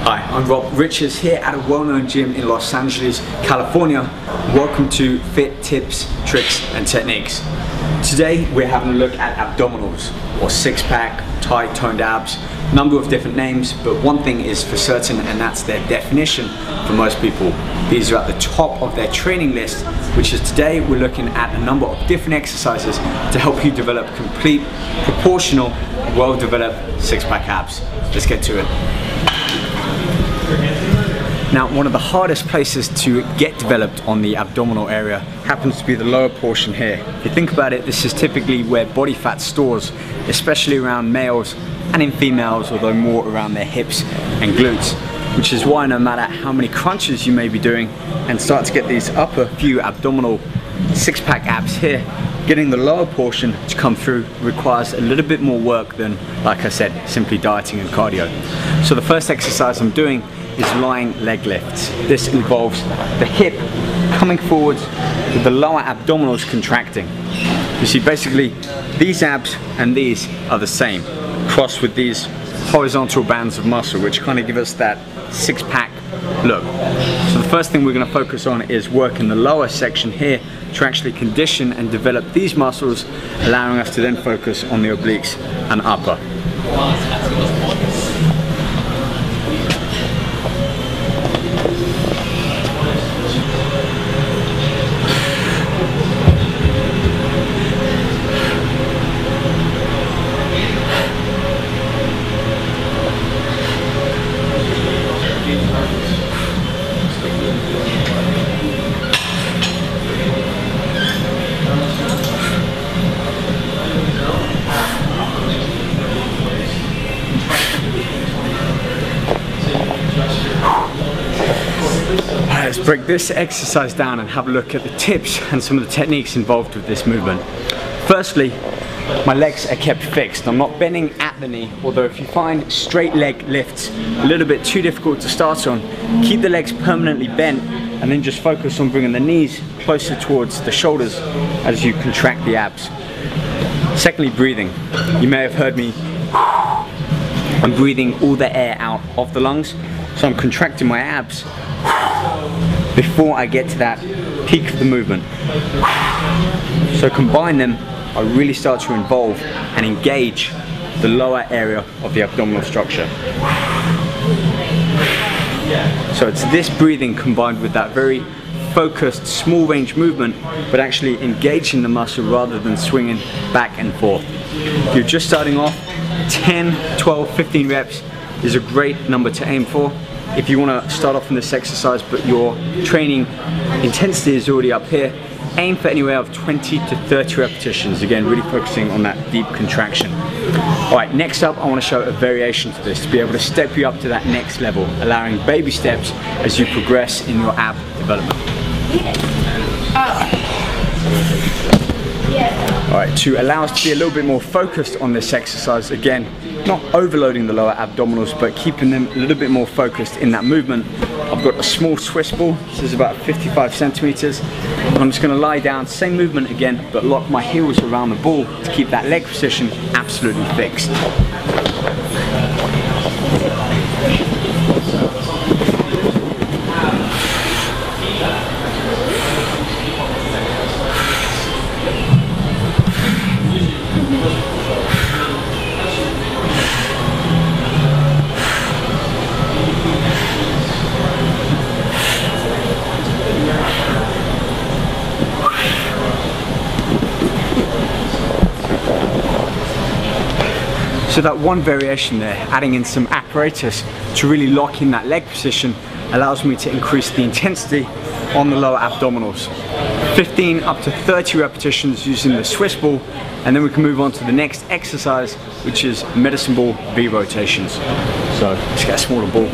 Hi, I'm Rob Richards here at a well-known gym in Los Angeles, California. Welcome to Fit Tips, Tricks and Techniques. Today we're having a look at abdominals, or six-pack, tight toned abs. Number of different names, but one thing is for certain, and that's their definition for most people. These are at the top of their training list, which is today we're looking at a number of different exercises to help you develop complete, proportional, well-developed six-pack abs. Let's get to it. Now, one of the hardest places to get developed on the abdominal area happens to be the lower portion here. If you think about it, this is typically where body fat stores, especially around males and in females, although more around their hips and glutes. Which is why no matter how many crunches you may be doing and start to get these upper few abdominal six-pack abs here, getting the lower portion to come through requires a little bit more work than, like I said, simply dieting and cardio. So the first exercise I'm doing is lying leg lifts. This involves the hip coming forwards with the lower abdominals contracting. You see, basically these abs and these are the same, crossed with these horizontal bands of muscle, which kind of give us that six-pack look. So the first thing we're going to focus on is working the lower section here to actually condition and develop these muscles, allowing us to then focus on the obliques and upper. Let's break this exercise down and have a look at the tips and some of the techniques involved with this movement. Firstly, my legs are kept fixed. I'm not bending at the knee, although if you find straight leg lifts a little bit too difficult to start on, keep the legs permanently bent and then just focus on bringing the knees closer towards the shoulders as you contract the abs. Secondly, breathing. You may have heard me, I'm breathing all the air out of the lungs, so I'm contracting my abs before I get to that peak of the movement. So combine them, I really start to involve and engage the lower area of the abdominal structure. So it's this breathing combined with that very focused small range movement, but actually engaging the muscle rather than swinging back and forth. If you're just starting off, 10, 12, 15 reps is a great number to aim for. If you want to start off in this exercise but your training intensity is already up here, aim for anywhere of 20 to 30 repetitions, again really focusing on that deep contraction. Alright, next up I want to show a variation to this to be able to step you up to that next level, allowing baby steps as you progress in your ab development. Alright, to allow us to be a little bit more focused on this exercise, again, not overloading the lower abdominals, but keeping them a little bit more focused in that movement. I've got a small Swiss ball, this is about 55 centimeters. I'm just going to lie down, same movement again, but lock my heels around the ball to keep that leg position absolutely fixed. So that one variation there, adding in some apparatus to really lock in that leg position, allows me to increase the intensity on the lower abdominals. 15 up to 30 repetitions using the Swiss ball, and then we can move on to the next exercise, which is medicine ball V rotations. So let's get a smaller ball.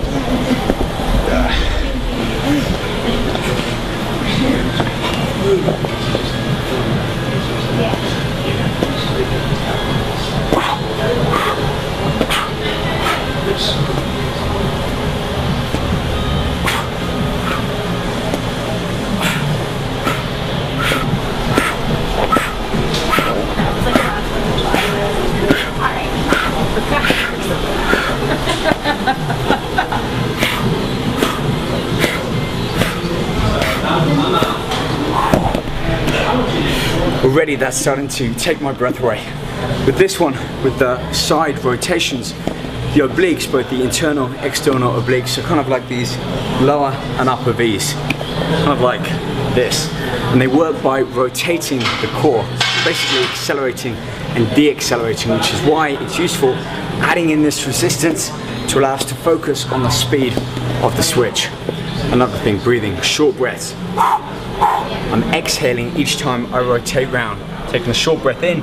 already that's starting to take my breath away. With this one, with the side rotations, the obliques, both the internal, external obliques, are kind of like these lower and upper V's, kind of like this. And they work by rotating the core, basically accelerating and de-accelerating, which is why it's useful adding in this resistance to allow us to focus on the speed of the switch. Another thing, breathing, short breaths. I'm exhaling each time I rotate round, taking a short breath in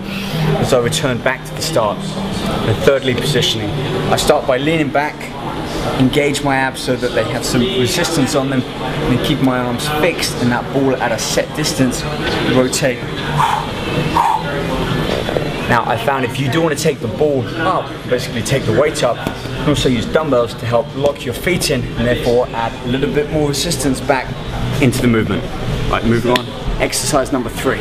as I return back to the start. And thirdly, positioning. I start by leaning back, engage my abs so that they have some resistance on them, and then keep my arms fixed in that ball at a set distance, rotate. Now I found if you do want to take the ball up, basically take the weight up, you can also use dumbbells to help lock your feet in and therefore add a little bit more resistance back into the movement. Right, moving on, exercise number 3.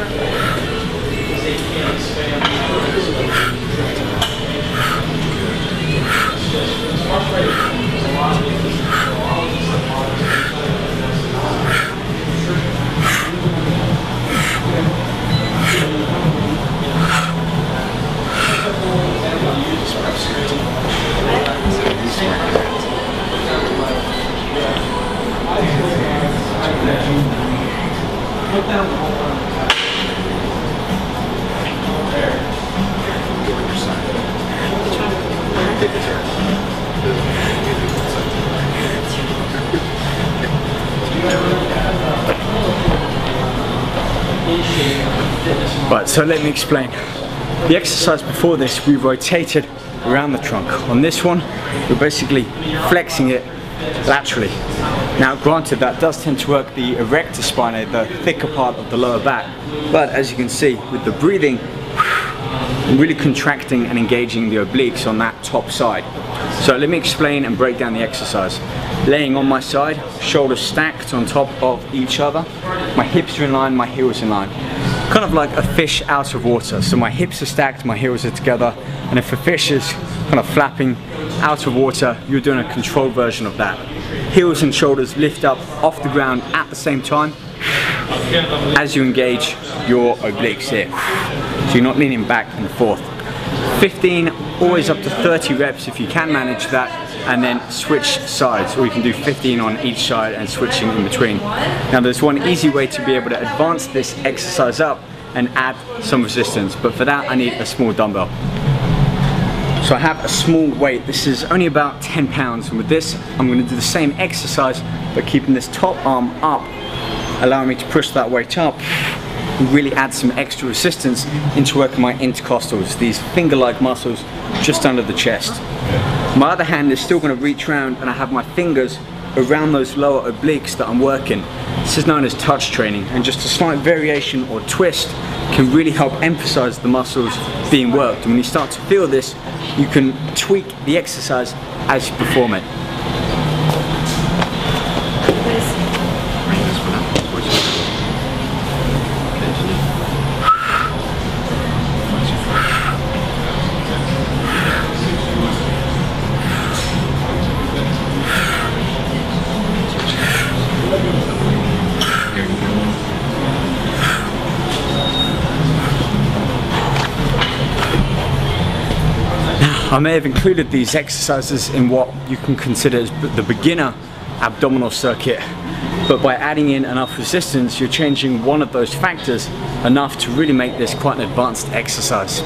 Right, so let me explain. The exercise before this, we rotated around the trunk. On this one, we're basically flexing it laterally. Now granted, that does tend to work the erector spinae, the thicker part of the lower back, but as you can see with the breathing, I'm really contracting and engaging the obliques on that top side. So let me explain and break down the exercise. Laying on my side, shoulders stacked on top of each other, my hips are in line, my heels in line. Kind of like a fish out of water. So my hips are stacked, my heels are together, and if a fish is kind of flapping out of water, you're doing a controlled version of that. Heels and shoulders lift up off the ground at the same time as you engage your obliques here. So you're not leaning back and forth. 15, always up to 30 reps if you can manage that, and then switch sides, or you can do 15 on each side and switching in between. Now there's one easy way to be able to advance this exercise up and add some resistance, but for that I need a small dumbbell. So I have a small weight, this is only about 10 pounds, and with this I'm going to do the same exercise but keeping this top arm up, allowing me to push that weight up and really add some extra resistance into working my intercostals, these finger-like muscles just under the chest. My other hand is still going to reach around and I have my fingers around those lower obliques that I'm working. This is known as touch training, and just a slight variation or twist can really help emphasize the muscles being worked. And when you start to feel this, you can tweak the exercise as you perform it. I may have included these exercises in what you can consider as the beginner abdominal circuit, but by adding in enough resistance, you're changing one of those factors enough to really make this quite an advanced exercise.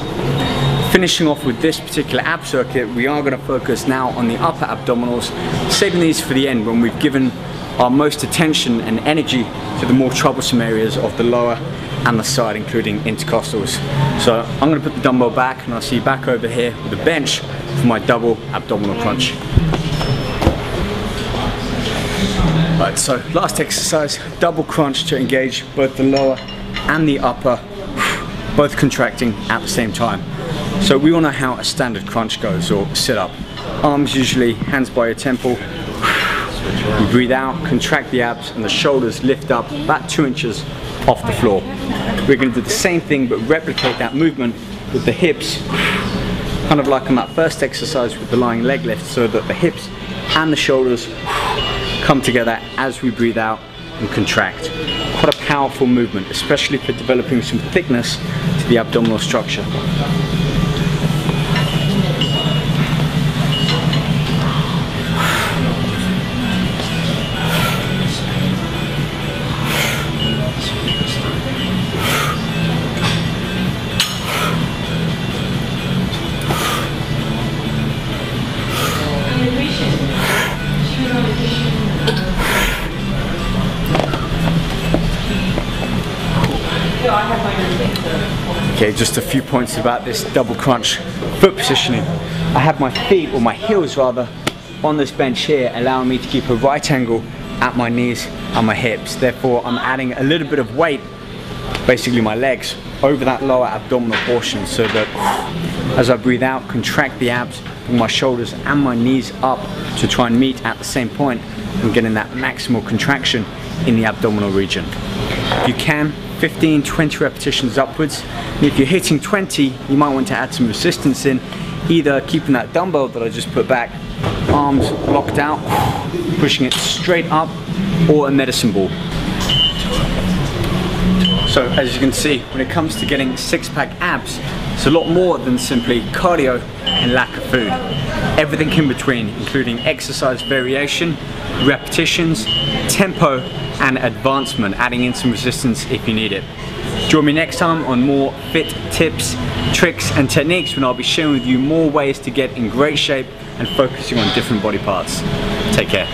Finishing off with this particular ab circuit, we are going to focus now on the upper abdominals, saving these for the end when we've given our most attention and energy to the more troublesome areas of the lower and the side, including intercostals. So I'm going to put the dumbbell back and I'll see you back over here with the bench for my double abdominal crunch. Right, so last exercise, double crunch to engage both the lower and the upper, both contracting at the same time. So we all know how a standard crunch goes, or sit up. Arms usually, hands by your temple. You breathe out, contract the abs, and the shoulders lift up about 2 inches off the floor. We're going to do the same thing but replicate that movement with the hips, kind of like on that first exercise with the lying leg lift, so that the hips and the shoulders come together as we breathe out and contract. Quite a powerful movement, especially for developing some thickness to the abdominal structure. Okay, just a few points about this double crunch foot positioning. I have my feet, or my heels rather, on this bench here, allowing me to keep a right angle at my knees and my hips. Therefore, I'm adding a little bit of weight, basically my legs, over that lower abdominal portion, so that as I breathe out, contract the abs, bring my shoulders and my knees up to try and meet at the same point and getting that maximal contraction in the abdominal region. If you can, 15-20 repetitions upwards. And if you're hitting 20, you might want to add some resistance in, either keeping that dumbbell that I just put back, arms locked out, pushing it straight up, or a medicine ball. So as you can see, when it comes to getting six-pack abs, it's a lot more than simply cardio and lack of food. Everything in between, including exercise variation, repetitions, tempo, and advancement, adding in some resistance if you need it. Join me next time on more fit tips, tricks, and techniques, when I'll be sharing with you more ways to get in great shape and focusing on different body parts. Take care.